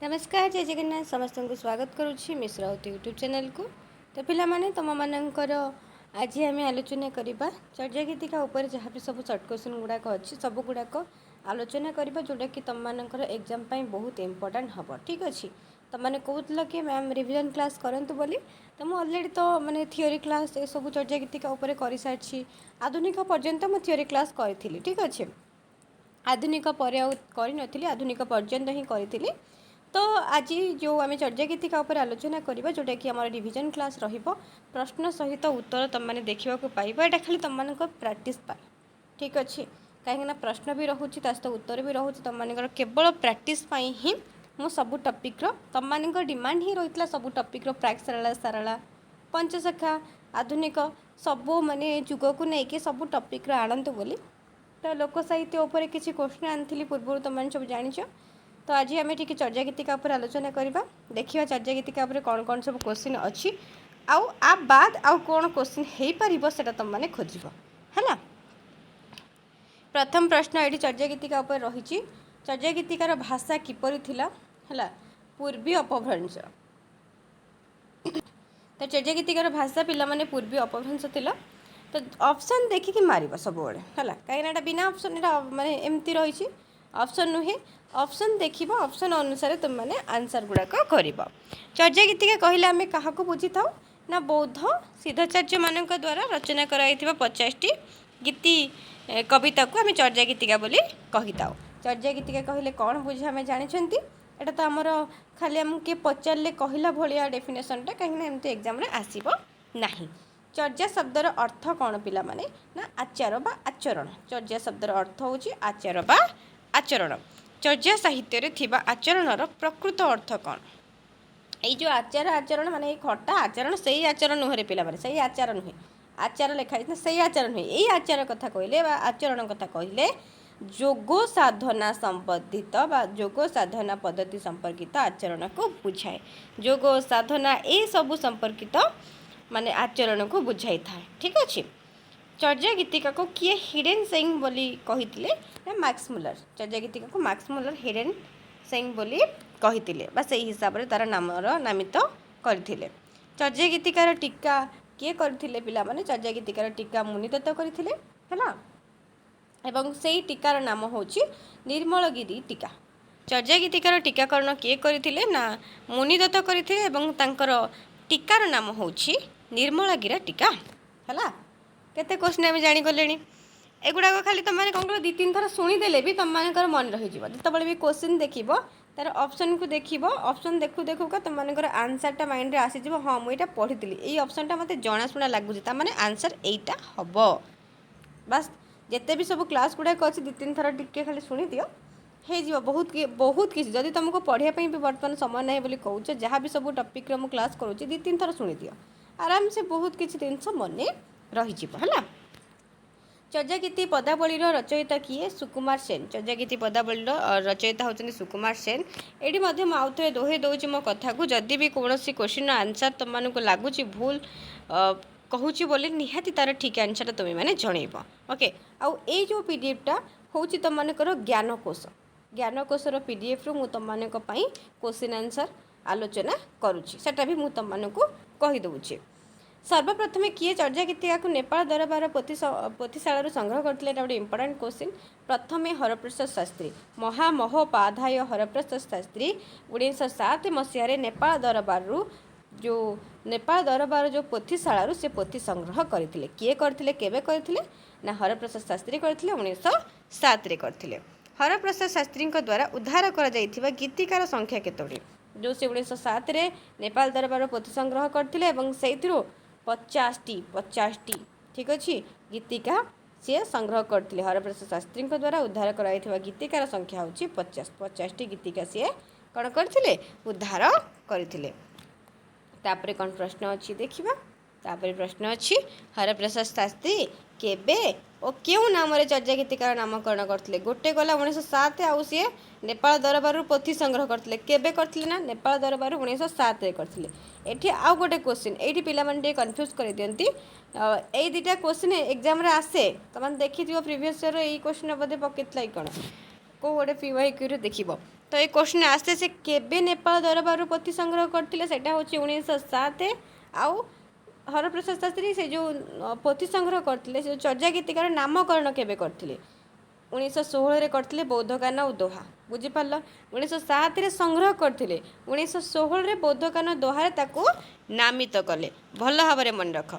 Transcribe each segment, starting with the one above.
नमस्कार जय जगन्नाथ समस्त को स्वागत करुच्ची मिश्र राउत यूट्यूब चैनल को। तो पिलामाने तुम मानकर आज आम आलोचना करवा चर्या गीतिका उपर जहाँ भी सब सर्ट क्वेश्चन गुड़ाक अच्छी सब गुड़ाक आलोचना करवा जोटा कि तुम मानकर एग्जाम बहुत इंपोर्टेंट हम। ठीक अच्छे तुम मैंने कहूल कि मैम रिविजन क्लास करंतु बोली तो मुझे अलरेडी तो माने थियोरी क्लास ये सब चर्या गीतिका उपर कर सारी आधुनिक पर्यंत मुझे थियोरी क्लास करी। ठीक अच्छे आधुनिक पर कर आधुनिक पर्यंत ही करी। तो आज जो आम चर्या गीतिका उपर आलोचना करवा जोटा कि आम डिविजन क्लास प्रश्न सहित उत्तर तुम मैंने देखा पाइब यहाँ खाली तुम मान प्राक्टिस पाए। ठीक अच्छे कहीं प्रश्न भी रोचे सहित उत्तर भी रोचे तुम मान केवल प्राक्टिस ही मु सब टॉपिक तुम मान डिमांड ही रही है सब टॉपिक प्राक सारला सारला पंचसखा आधुनिक सबू माने जुग को लेकिन सब टॉपिक आणतु बोली। तो लोक साहित्य उपर किसी क्वेश्चन आनी पूर्व तुम मैंने सब जाच। तो आज आम टी चर्या गीतिका उपर आलोचना करवा देखिए चर्या गीतिका उपर कौन कौन सब क्वेश्चन अच्छी आउ आ बाद आउ कौन क्वेश्चन हो पार से तुम मैंने खोज है। प्रथम प्रश्न ये चर्या गीतिका उपर रही चर्या गीतिकार भाषा किपरि थिला है पूर्वी अपभ्रंश। तो चर्या गीतिकार भाषा पिला माने पूर्वी अपभ्रंश थिला। तो ऑप्शन देखिए मार सब है कहीं बिना ऑप्शन माने एमती रही ऑप्शन नुहे ऑप्शन देखिए ऑप्शन अनुसार तुम मैंने आंसर गुड़ाक कर। चर्या गीतिका कहले आम क्या बुझी था ना बौद्ध सिद्धाचार्य मान द्वारा रचना कराई 50टी गीति कविता को आम चर्या गीतिका बोली कही था। चर्या गीतिका कहले कौन बुझे आम जानते एटा तो आमर खाली आम किए पचारे कहला भाया डेफिनेसनटा कहीं एमती एग्जाम आसब ना। चर्या शब्दर अर्थ कौन पिला माने ना आचार बा आचरण। चर्या शब्दर अर्थ हूँ आचार बा आचरण। चर्या साहित्य रे थिबा आचरणर प्रकृत अर्थ कौन ये जो आचार आचरण माने खटा आचरण से आचरण नुहे पिला माने से आचार नुहे आचार लिखाई से आचार नुहे यही आचार कथा कहले आचरण कथा कहले जोग साधना संबंधित बा जोग साधना पद्धति संपर्कित आचरण को बुझाए। जोग साधना ये सबू संपर्कित माने आचरण को बुझाई था। ठीक अच्छे चर्या गीतिका को किए हिडन सेइंग बोली कही मैक्स मुलर। चर्या गीतिका को मैक्स मुलर हिडन सेइंग बोली कही से हिसाब से तार नामर नामित करथिले। चर्या गीतिकार टीका किए करथिले पिला माने चर्या गीतिकार टीका मुनिदत्त करथिले है एवं से टीकार नाम होची निर्मलगिरी टीका। चर्या गीतिकार टीकाकरण किए करथिले ना मुनिदत्त करथिले एवं तांकर टीकार नाम होची निर्मलगिरा टीका है। केते क्वेश्चन आम जानीगले एगुड़ाक खाली तुम मैंने कौन दी तीन थर शुणीदे भी तुम मान मन रही जो भी क्वेश्चन देख तार ऑप्शन को देख ऑप्शन देखु देखु का तुम मान आंसरटा माइंड रे आसीज हाँ मुझे पढ़ी यही ऑप्शनटा मत जनाशुना लगुच ताने आंसर यहीटा हम बास जिते भी सब क्लास गुड़ाक अच्छी दी तीन थर टिके खाली शुणी दियो हो बहुत किसी जदि तुमको पढ़ाई भी बर्तमान समय ना बोली कहूँ जहाँ भी सब टॉपिक मु क्लास करुँच दी तीन थर शुणी दियो आराम से बहुत किसी जिनस मन रही है। चर्या गीति पदावली रचयिता किए सुकुमार सेन। चर्या गीति पदावली रचयिता होती सुकुमार सेन। ये आउ थे दोहे दूसरी मो कथा को जदि भी कौन क्वेश्चन आंसर तुम मानक लगुच भूल कहूँ बोले निहाती तार ठीक आंसर तुम मैंने जनइब। ओके आउ ये जो पीडीएफटा हूँ तुम मानकर ज्ञानकोशर पीडीएफ रु मु तुम मानक क्वेश्चन आंसर आलोचना करुच्ची सेटा भी मु तुम मानक कहीदे। सर्वप्रथम किए चर्या गीतिका को नेपाल दरबार पोथीशाला संग्रह करते गोटे इंपोर्टाट क्वेश्चन। प्रथमे हरप्रसाद शास्त्री महामहोपाध्याय हरप्रसाद शास्त्री 1907 मसीह नेपाल दरबार जो नेपाल दरबार जो पोथीशाला से पोथी संग्रह करते किए करते केबे करते ना हरप्रसाद शास्त्री करते 1907 करते। हरप्रसाद शास्त्री द्वारा उद्धार कर गीतिकार संख्या केतोटी जो से 1907 नेपाल दरबार पोथी संग्रह करते 50टी ठीक अच्छे गीतिका सी संग्रह करते। हरप्रसाद शास्त्री द्वारा उद्धार कराई गीतिकार संख्या हूँ 50टी गीतिका सी कौन करते उद्धार करते। तापर कौन प्रश्न अच्छी देखा तापर प्रश्न अच्छी हरप्रसाद शास्त्री केबे और क्यों नाम चर्या गीतिकार नामकरण करते गोटे गला 1907 आउ सी नेपाल दरबार पोथी संग्रह करते केबे करते ना नेपाल दरबार 1907 करते। ये आउ गोटे क्वेश्चन ये पे कन्फ्यूज कर दिखती यही दुटा क्वेश्चन एग्जाम आसे तुम देखी प्रिवियस ईयर यही क्वेश्चन बोधे पकड़ कौन कौ गोटे पीवाईक्यू देख तो ये क्वेश्चन आस्ते से केबे नेपाल दरबार पोथी संग्रह करथिले सेटा होची 1907 आउ हरप्रसाद शास्त्री से जो पोथी संग्रह करथिले से चर्या गीतिकार नामकरण केबे करथिले 1916 रे करथिले बौद्धकान और दोहा बुझिपाल 1907 रे संग्रह करथिले 1916 रे बौद्धकान दोहा ताकू नामित कले भल भाव मन रख।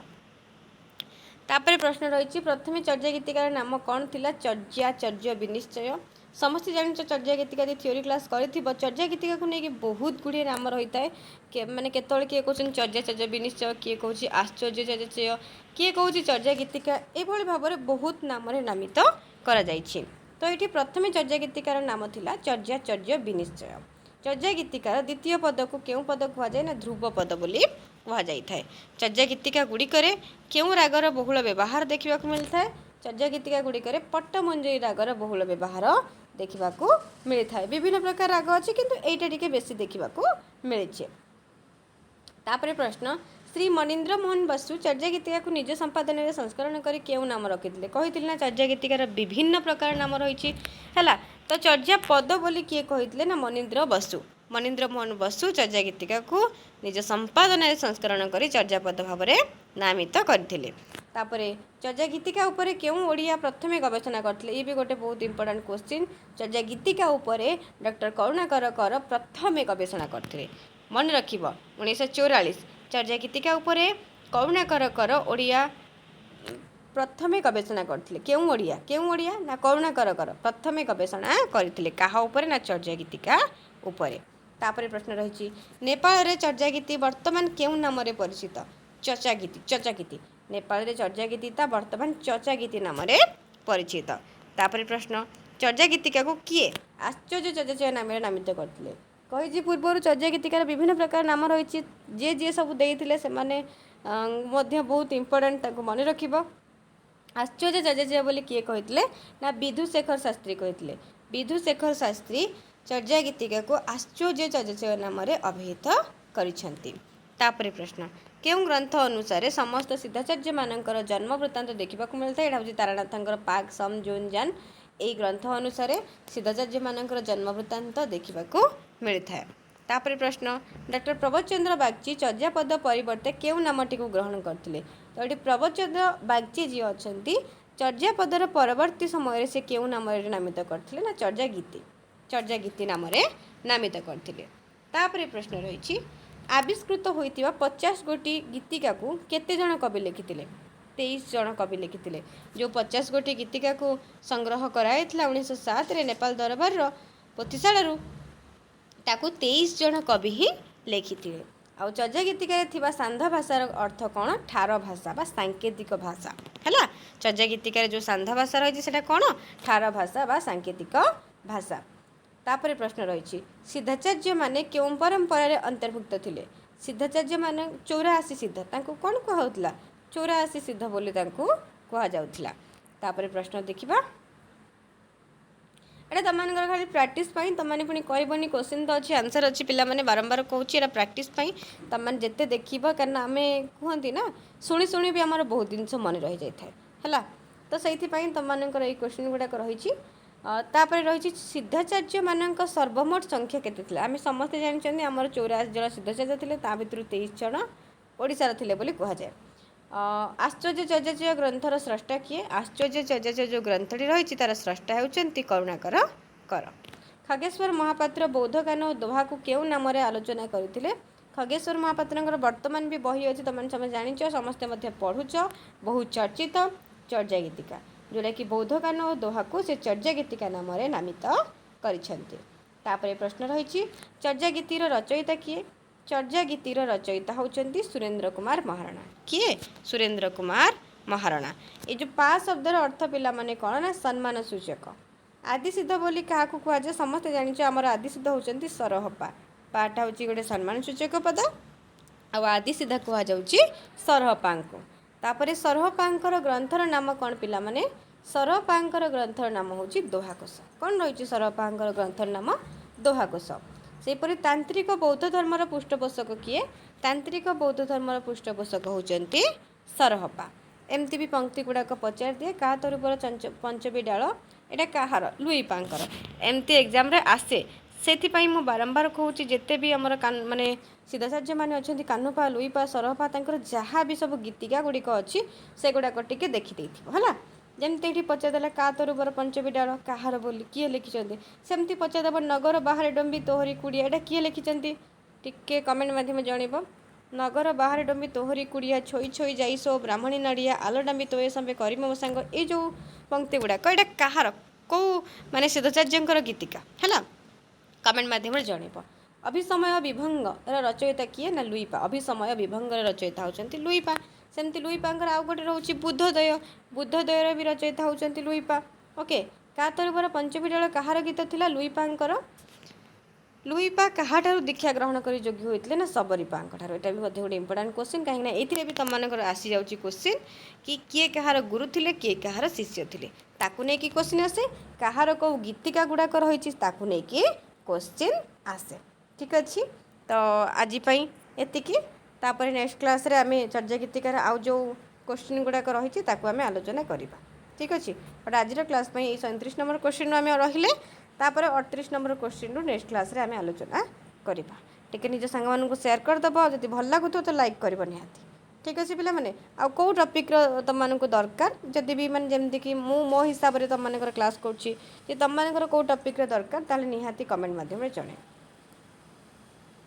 तापर प्रश्न रही प्रथम चर्या गीतिकार नाम कौन थिला चर्या चर्य विनिश्चय समस्त जान चर्या गीतिका थ्योरी क्लास कर चर्या गीतिका को लेकिन बहुत गुड़े नाम रही है माने केतल किए कहते चर्या चर्या विनिश्चय किए कौन आश्चर्य चर्याचय किए कौन चर्या गीतिका ये भाव में बहुत नाम नामित करा जाइछि। तो ये प्रथम चर्या गीतिकार नाम थिला चर्या चर्य विनिश्चय। चर्या गीतिकार द्वितीय पद को क्यों पद कहुए ना ध्रुव पद बोली कहुई थाए। चर्या गीतिका गुड़िकर क्यों रागर बहुल व्यवहार देखा मिलता है चर्या गीतिका गुड़िकर पट्टमंजरी रागर बहुल व्यवहार देखा मिलता है। विभिन्न प्रकार राग अच्छे किंतु एटा टिके बेसी देखा मिले। तापर प्रश्न श्री मनीन्द्र मोहन बसु चर्या गीतिका को निज संपादन में संस्करण कर क्यों नाम रखी कही ना चर्या गीतिकार विभिन्न प्रकार नाम रही है। तो चर्या पद बोली किए कही ना मनीन्द्र बसु मनीन्द्र मोहन बसु चर्या गीतिका को निज संपादन में संस्करण कर चर्या पद भाव में नामित करथिले। तापरे चर्या गीतिका उपरे क्यों ओडिया प्रथमे गवेषणा करथिले ये भी गोटे बहुत इंपोर्टेंट क्वेश्चन। चर्या गीतिका उपरे डॉक्टर करुणाकर कर प्रथमे गवेषणा करथिले मन रखिबो 1944 चर्या गीतिका उपरे करुणाकर कर ओडिया प्रथमे गवेषणा करथिले क्यों ओडिया ना करुणाकर कर प्रथमे गवेषणा करथिले काहा उपरे ना चर्या गीतिका उपरे। तापरे प्रश्न रही नेपाल रे चर्या गीति वर्तमान क्यों नाम रे परिचित चर्चा गीति नेपाल रे चर्या गीतिता वर्तमान चर्चा गीति नाम रे परिचित। तापरे प्रश्न चर्या गीतिका को किए आश्चर्य चर्याचय नाम नामित करथिले कही पूर्व चर्या गीतिकार विभिन्न प्रकार नाम रही जे जे सब देइथिले से माने बहुत इंपोर्टेंट मन रखिब। आश्चर्य चर्याचय बोली किए कहिथिले ना विधुशेखर शास्त्री कहिथिले विधुशेखर शास्त्री चर्या गीतिका को आश्चर्य चर्याचय नाम रे अभिहित करिसेंती। तापरे प्रश्न क्यों ग्रंथ अनुसार समस्त सिद्धाचार्य मानकर जन्म वृत्तांत देखा मिलता है। यहाँ हूँ तारानाथंकर पाक सम जून जान यही ग्रंथ अनुसार सिद्धाचार्य मानकर जन्म वृत्तांत देखा मिलता है। तापर प्रश्न डॉक्टर प्रबोध चंद्र बागची चर्या पद परिवर्ते क्यों नामटी को ग्रहण करते। तो ये प्रबोध चंद्र बागची जी अच्छा चर्या पदर परवर्ती समय से क्यों नाम नामित करते ना चर्या गीति नाम नामित करते। तापर प्रश्न रही आविष्कृत होइतिबा 50 गोटी गीतिका को केते जन कवि लिखिथिले 23 जन कवि लिखिथिले। जो 50 गोटी गीतिका को संग्रह कराइथिला 1907 रे नेपाल दरबार पोथीशाला ताकू 23 जन कवि ही लिखिथिले। आ चर्या गीतिका थिबा सांध भाषार अर्थ कौन ठार भाषा बा सांकेतिक भाषा हैला। चर्या गीतिका जो सांध भाषा रही सेटा कौन ठार भाषा बा सांकेतिक भाषा। तापर प्रश्न रही सिद्धाचार्य माने क्यों परंपरार अंतर्भुक्त थिले। सिद्धाचार्य माने 84 सिद्ध तांको कौन कहउतला 84 सिद्ध बोली तांको कहा जाउतला। तापर प्रश्न देखिबा एटा तमानकर खाली प्रैक्टिस पई तमाने पुनी कहबनी क्वेश्चन तो अच्छी आंसर अच्छी पिला माने बारंबार कहूची एटा प्रैक्टिस पई तमाने जेते देखिबा कारण आमे कहंती ना सुनी सुनी भी हमर बहुत दिन से मन रही जाय थाए हैला। तो सेति पई तमानकर ए क्वेश्चन गुडा रहिची। तापर रही सिद्धाचार्य मानक सर्वमोट संख्या केते आम समस्ते जानते आमर 84 जन सिद्धाचार्य थे ता भर 23 जन ओडिशार थे बोली कहुए। आश्चर्य चर्याचय ग्रंथर स्रष्टा किए आश्चर्य चर्याचय जो ग्रंथटी रही तार स्रष्टा होती करुणाकर कर। खगेश्वर महापात्र बौद्धकान और दोहा को क्यों नाम आलोचना करते। खगेश्वर महापात्र वर्तमान भी बही अच्छी तुम समझ जाच समस्ते पढ़ुच बहुत चर्चित चर्या गीतिका जोटा कि बौद्धकान और दोहा को से चर्या गीतिका नाम नामित कर। प्रश्न रही चर्या गीतिर रचयिता किए। चर्या गीतिर रचयिता होचंती सुरेंद्र कुमार महाराणा किए सुरेंद्र कुमार महाराणा। ये जो पा शब्दर अर्थ पिला माने कौन ना सम्मान सूचक। आदि सिद्ध बोली क्या कहुए समस्ते जानिछ आमर आदि सिद्ध होचंती सरहपा पाटा हूँ गोटे सम्मान सूचक पद आदि सिद्ध कहुच्छी सरहपा को। तापर सरहपांकर ग्रंथर नाम कौन पिला माने सरहपांकर ग्रंथर नाम हूँ दोहाकोश। कौन रही सरहपांकर ग्रंथर नाम दोहाकोश। सेपरि तांत्रिक बौद्ध धर्मर पृष्ठपोषक किए तांत्रिक बौद्ध धर्मर पृष्ठपोषक होचंती सरहपा। एमती भी पंक्ति गुड़ाक पचार दिए क्या तरुपर पंचमी डाल एटा कहार लुई पांकर एमती एग्जाम रे आसे ସେଥିପାଇଁ ମୁଁ ବାରମ୍ବାର କହୁଛି ଯେତେ ବି ଆମର ମାନେ ସିଦ୍ଧାଚାର୍ଯ୍ୟ ମାନେ ଅଛନ୍ତି କାହ୍ନୁପା ଲୁଇପା ସରପା ତାଙ୍କର ଯାହା ବି ସବୁ ଗୀତିକା ଗୁଡ଼ିକ ଅଛି ସେଗୁଡ଼ାକ ଟିକେ ଦେଖିଦେଇଥିବ ହେଲା। ଯେମିତି ଏଠି ପଚାରିଦେଲା କା ତରୁବର ପଞ୍ଚବିଡାଳ କାହାର ବୋଲି କିଏ ଲେଖିଛନ୍ତି, ସେମିତି ପଚାରିଦେବ ନଗର ବାହାରେ ଡମ୍ବି ତୋହରି କୁଡ଼ିଆ ଏଇଟା କିଏ ଲେଖିଛନ୍ତି ଟିକେ କମେଣ୍ଟ ମାଧ୍ୟମରେ ଜଣାଇବ। ନଗର ବାହାରେ ଡମ୍ବି ତୋହରି କୁଡ଼ିଆ ଛୋଇ ଛୋଇ ଯାଇସୋ ବ୍ରାହ୍ମଣୀ ନାଡ଼ିଆ ଆଲୋ ଡାମ୍ବି ତୋଏ ସମ୍ବେ କରିମ ମୋ ସାଙ୍ଗ, ଏଇ ଯେଉଁ ପଙ୍କ୍ତି ଗୁଡ଼ାକ ଏଇଟା କାହାର କେଉଁ ମାନେ ସିଦ୍ଧାଚାର୍ଯ୍ୟଙ୍କର ଗୀତିକା ହେଲା, କମେଣ୍ଟ ମାଧ୍ୟମରେ ଜଣାଇବ। ଅଭିସମୟ ବିଭଙ୍ଗର ରଚୟିତା କିଏ ନା ଲୁଇପା, ଅଭିସମୟ ବିଭଙ୍ଗର ରଚୟିତା ହେଉଛନ୍ତି ଲୁଇପା। ସେମିତି ଲୁଇପାଙ୍କର ଆଉ ଗୋଟେ ରହୁଛି ବୁଦ୍ଧୋଦୟ, ବୁଦ୍ଧୋଦୟର ବି ରଚୟିତା ହେଉଛନ୍ତି ଲୁଇପା। ଓକେ, କା ତରୁବର ପଞ୍ଚବିଡାଳ କାହାର ଗୀତ ଥିଲା ଲୁଇପାଙ୍କର। ଲୁଇପା କାହାଠାରୁ ଦୀକ୍ଷା ଗ୍ରହଣ କରି ଯୋଗ୍ୟ ହୋଇଥିଲେ ନା ଶବରୀପାଙ୍କ ଠାରୁ। ଏଇଟା ବି ମଧ୍ୟ ଗୋଟେ ଇମ୍ପୋର୍ଟାଣ୍ଟ କ୍ୱେଶ୍ଚିନ୍, କାହିଁକିନା ଏଇଥିରେ ବି ତୁମମାନଙ୍କର ଆସିଯାଉଛି କ୍ୱେଶ୍ଚିନ୍ କି କିଏ କାହାର ଗୁରୁ ଥିଲେ କିଏ କାହାର ଶିଷ୍ୟ ଥିଲେ, ତାକୁ ନେଇକି କ୍ୱେଶ୍ଚିନ୍ ଆସେ। କାହାର କେଉଁ ଗୀତିକା ଗୁଡ଼ାକ ରହିଛି ତାକୁ ନେଇକି କ୍ୱେଶ୍ଚିନ୍ ଆସେ। ଠିକ୍ ଅଛି, ତ ଆଜି ପାଇଁ ଏତିକି। ତାପରେ ନେକ୍ସଟ କ୍ଲାସ୍ରେ ଆମେ ଚର୍ଯ୍ୟା ଗୀତିକାର ଆଉ ଯେଉଁ କ୍ୱେଶ୍ଚିନ୍ ଗୁଡ଼ାକ ରହିଛି ତାକୁ ଆମେ ଆଲୋଚନା କରିବା। ଠିକ୍ ଅଛି, ବଟ୍ ଆଜିର କ୍ଲାସ୍ ପାଇଁ ଏଇ 37 ନମ୍ବର କ୍ୱେଶ୍ଚିନ୍ରୁ ଆମେ ରହିଲେ, ତାପରେ 38 ନମ୍ବର କ୍ୱେଶ୍ଚିନ୍ରୁ ନେକ୍ସଟ କ୍ଲାସ୍ରେ ଆମେ ଆଲୋଚନା କରିବା। ଟିକେ ନିଜ ସାଙ୍ଗମାନଙ୍କୁ ସେୟାର କରିଦେବ, ଆଉ ଯଦି ଭଲ ଲାଗୁଥିବ ତ ଲାଇକ୍ କରିବ ନିହାତି। ଠିକ୍ ଅଛି ପିଲାମାନେ, ଆଉ କେଉଁ ଟପିକ୍ର ତୁମମାନଙ୍କୁ ଦରକାର ଯଦି ବି ମାନେ ଯେମିତିକି ମୁଁ ମୋ ହିସାବରେ ତୁମମାନଙ୍କର କ୍ଲାସ୍ କରୁଛି, ଯଦି ତୁମମାନଙ୍କର କେଉଁ ଟପିକ୍ର ଦରକାର ତାହେଲେ ନିହାତି କମେଣ୍ଟ ମାଧ୍ୟମରେ ଜଣାଇବ।